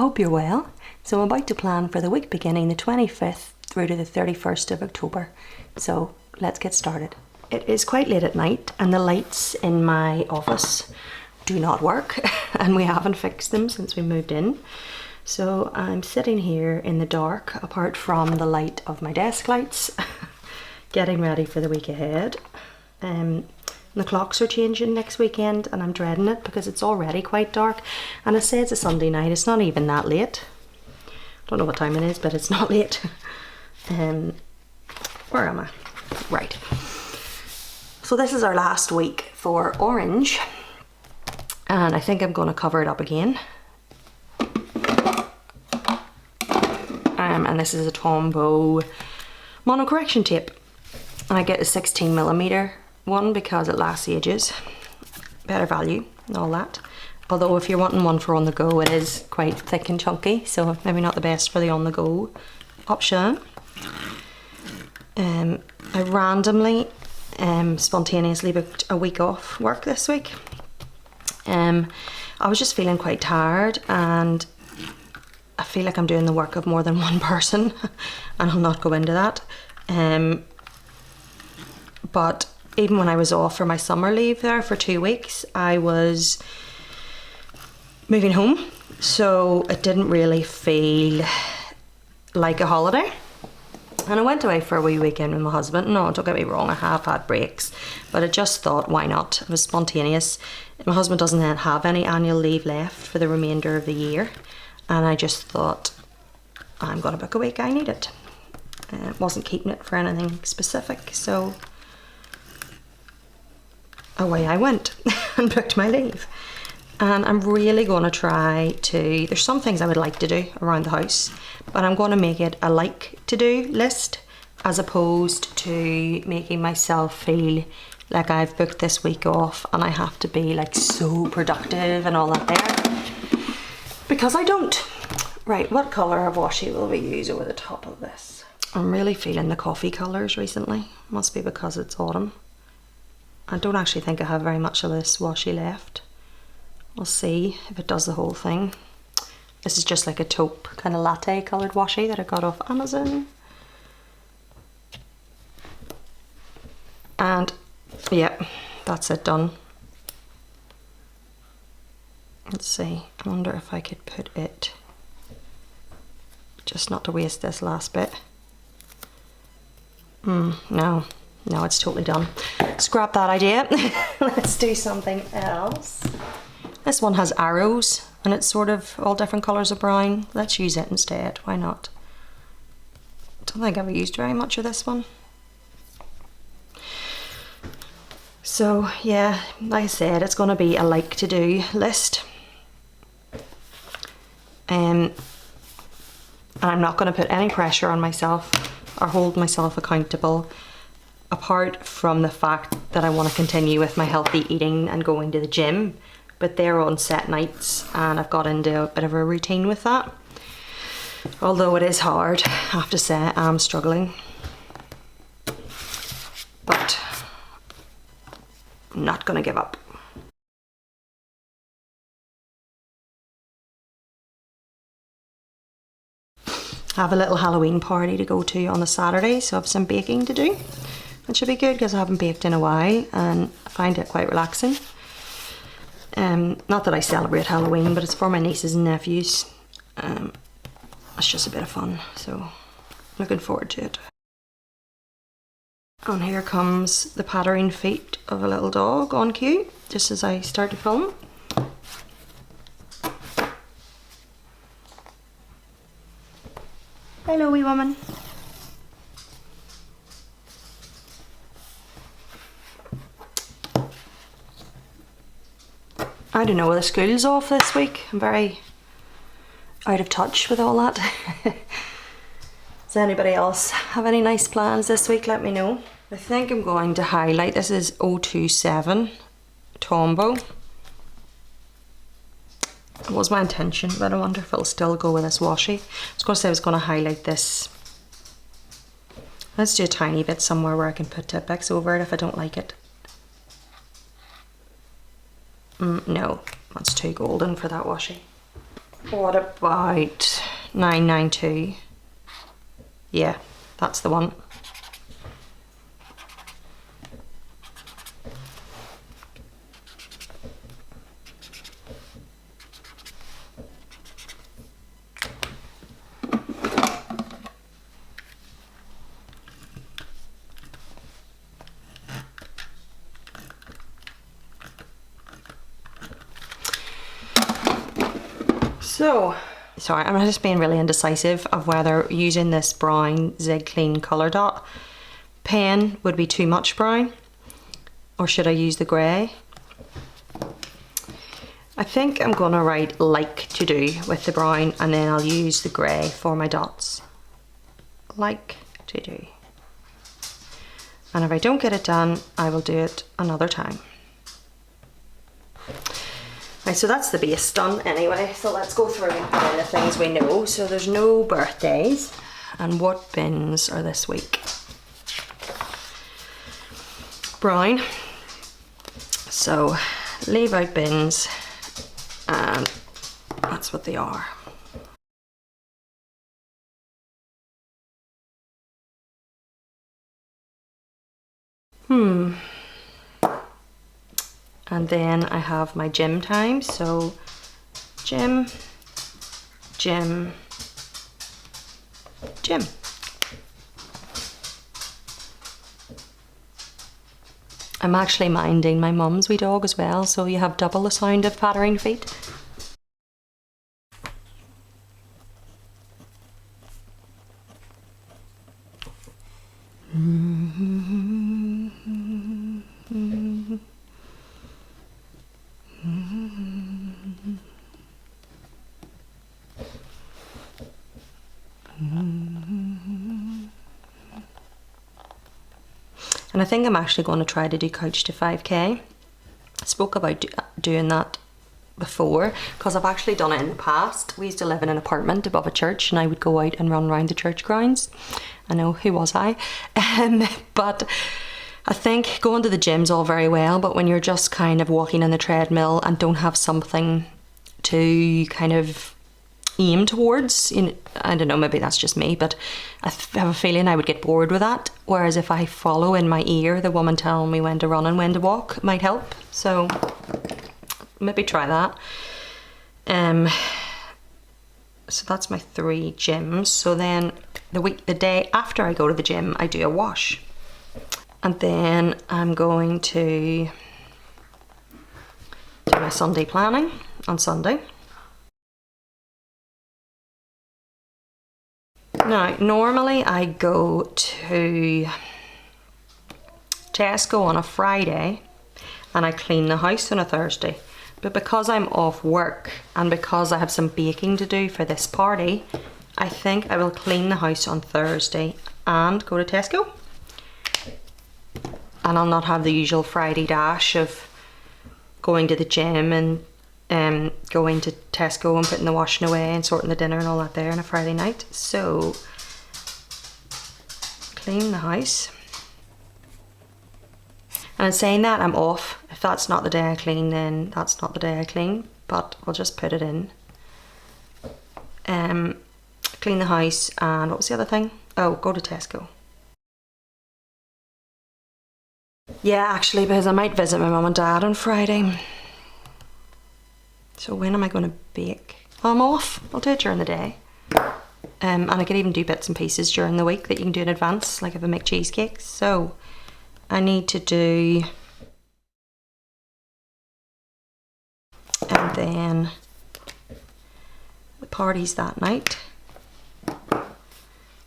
Hope you're well. So I'm about to plan for the week beginning the 25th through to the 31st of October. So let's get started. It is quite late at night and the lights in my office do not work and we haven't fixed them since we moved in. So I'm sitting here in the dark apart from the light of my desk lights getting ready for the week ahead. The clocks are changing next weekend and I'm dreading it because it's already quite dark, and I say it's a Sunday night, it's not even that late. Don't know what time it is, but it's not late. Where am I? Right. So this is our last week for Orange and I think I'm going to cover it up again. And this is a Tombow mono correction tape and I get a 16mm one because it lasts ages, better value and all that. Although if you're wanting one for on the go, it is quite thick and chunky, so maybe not the best for the on the go option. I randomly spontaneously booked a week off work this week. I was just feeling quite tired and I feel like I'm doing the work of more than one person and I'll not go into that. But even when I was off for my summer leave there for 2 weeks, I was moving home, so it didn't really feel like a holiday. And I went away for a wee weekend with my husband. No, don't get me wrong, I have had breaks, but I just thought, why not? It was spontaneous. My husband doesn't have any annual leave left for the remainder of the year, and I just thought, I'm gonna book a week, I need it. Wasn't keeping it for anything specific, so away I went and booked my leave. And I'm really going to try to, there's some things I would like to do around the house, but I'm going to make it a like to do list as opposed to making myself feel like I've booked this week off and I have to be like so productive and all that there, because I don't. Right, what colour of washi will we use over the top of this? I'm really feeling the coffee colours recently, must be because it's autumn. I don't actually think I have very much of this washi left. We'll see if it does the whole thing. This is just like a taupe kind of latte coloured washi that I got off Amazon. And yeah, that's it done. Let's see, I wonder if I could put it, just not to waste this last bit. No, it's totally done. Scrap that idea. Let's do something else. This one has arrows and it's sort of all different colours of brown. Let's use it instead, why not? Don't think I've used very much of this one. So yeah, like I said, it's going to be a like to do list. And I'm not going to put any pressure on myself or hold myself accountable, apart from the fact that I want to continue with my healthy eating and going to the gym, but they're on set nights and I've got into a bit of a routine with that. Although it is hard, I have to say, I'm struggling. But I'm not going to give up. I have a little Halloween party to go to on the Saturday, so I have some baking to do. It should be good because I haven't baked in a while and I find it quite relaxing. Not that I celebrate Halloween, but it's for my nieces and nephews. It's just a bit of fun, so looking forward to it. And here comes the pattering feet of a little dog on cue, just as I start to film. Hello, wee woman. I don't know, the school's off this week. I'm very out of touch with all that. Does anybody else have any nice plans this week? Let me know. I think I'm going to highlight, this is 027 Tombow. It was my intention, but I wonder if it'll still go with this washi. I was going to say I was going to highlight this. Let's do a tiny bit somewhere where I can put Tipp-Ex over it if I don't like it. No, that's too golden for that washi. What about 992? Yeah, that's the one. So, sorry, I'm just being really indecisive of whether using this brown Zig Clean colour dot pen would be too much brown, or should I use the grey? I think I'm gonna write like to do with the brown, and then I'll use the grey for my dots. Like to do. And if I don't get it done, I will do it another time. Right, so that's the base done anyway, so let's go through and put in the things we know. So there's no birthdays. And what bins are this week? Brown. So leave out bins, and that's what they are. And then I have my gym time, so gym, gym, gym. I'm actually minding my mum's wee dog as well, so you have double the sound of pattering feet. And I think I'm actually going to try to do Couch to 5k. I spoke about doing that before, because I've actually done it in the past. We used to live in an apartment above a church, and I would go out and run around the church grounds. I know, who was I? But I think going to the gym's all very well, but when you're just kind of walking on the treadmill and don't have something to kind of aim towards, you know, I don't know, maybe that's just me, but I have a feeling I would get bored with that. Whereas if I follow in my ear the woman telling me when to run and when to walk, it might help. So maybe try that. So that's my 3 gyms. So then the day after I go to the gym, I do a wash, and then I'm going to do my Sunday planning on Sunday. Now, normally I go to Tesco on a Friday and I clean the house on a Thursday. But because I'm off work and because I have some baking to do for this party, I think I will clean the house on Thursday and go to Tesco. And I'll not have the usual Friday dash of going to the gym and going to Tesco and putting the washing away and sorting the dinner and all that there on a Friday night. So clean the house. And in saying that, I'm off. If that's not the day I clean, then that's not the day I clean, but I'll just put it in. Clean the house, and what was the other thing? Oh, go to Tesco. Yeah, actually, because I might visit my mum and dad on Friday. So when am I going to bake? Well, I'm off. I'll do it during the day. And I could even do bits and pieces during the week that you can do in advance, like if I make cheesecakes. So I need to do... And then the party's that night.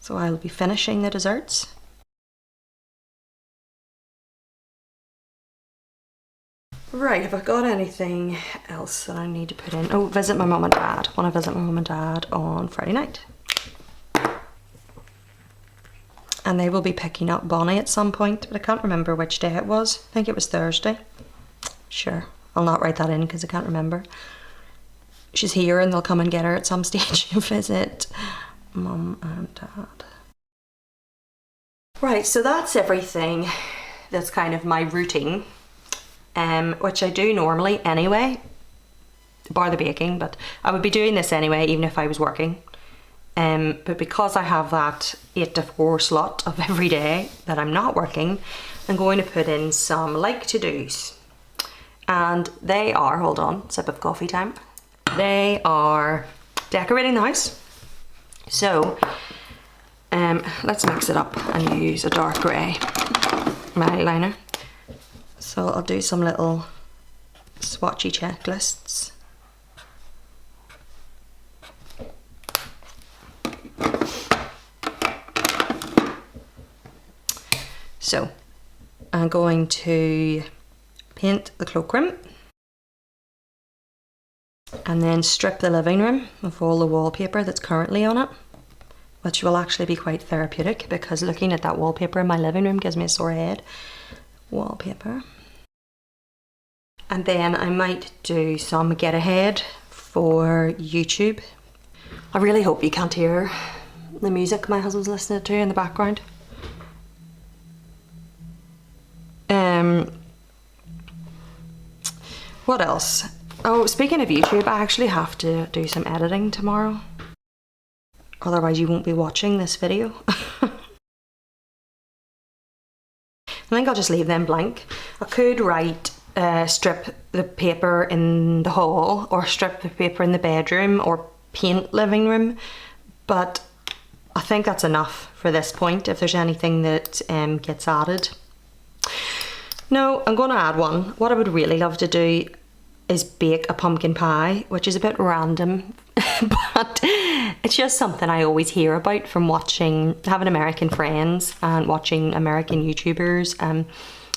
So I'll be finishing the desserts. Right, have I got anything else that I need to put in? Oh, visit my mum and dad. I want to visit my mum and dad on Friday night. And they will be picking up Bonnie at some point, but I can't remember which day it was. I think it was Thursday. Sure, I'll not write that in because I can't remember. She's here and they'll come and get her at some stage and visit mum and dad. Right, so that's everything. That's kind of my routine. Which I do normally anyway. bar the baking, but I would be doing this anyway even if I was working. But because I have that 8 to 4 slot of every day that I'm not working, I'm going to put in some like to do's. And they are, hold on, sip of coffee time. They are decorating the house. So let's mix it up and use a dark grey eyeliner. So I'll do some little swatchy checklists. So I'm going to paint the cloakroom and then strip the living room of all the wallpaper that's currently on it, which will actually be quite therapeutic because looking at that wallpaper in my living room gives me a sore head. Wallpaper. And then I might do some get ahead for YouTube. I really hope you can't hear the music my husband's listening to in the background. What else? Oh, speaking of YouTube, I actually have to do some editing tomorrow. Otherwise you won't be watching this video. I think I'll just leave them blank. I could write strip the paper in the hall or strip the paper in the bedroom or paint living room, but I think that's enough for this point if there's anything that gets added. No, I'm going to add one. What I would really love to do is bake a pumpkin pie, which is a bit random, but it's just something I always hear about from having American friends and watching American YouTubers.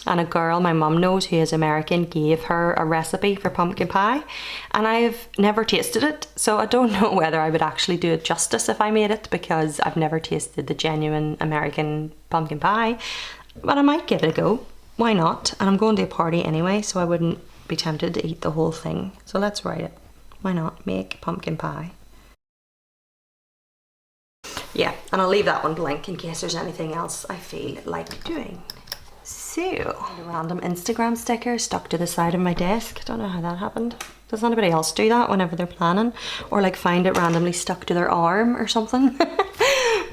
And a girl my mum knows who is American gave her a recipe for pumpkin pie, and I've never tasted it, so I don't know whether I would actually do it justice if I made it because I've never tasted the genuine American pumpkin pie, but I might give it a go. Why not? And I'm going to a party anyway, so I wouldn't be tempted to eat the whole thing. So let's write it. Why not? Make pumpkin pie. Yeah, and I'll leave that one blank in case there's anything else I feel like doing. So, a random Instagram sticker stuck to the side of my desk. Don't know how that happened. Does anybody else do that whenever they're planning? Or like find it randomly stuck to their arm or something?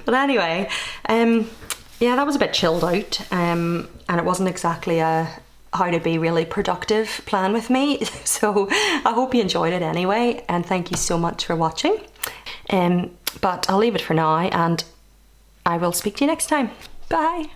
But anyway, yeah, that was a bit chilled out, and it wasn't exactly a how to be really productive plan with me, so I hope you enjoyed it anyway, and thank you so much for watching. But I'll leave it for now, and I will speak to you next time. Bye!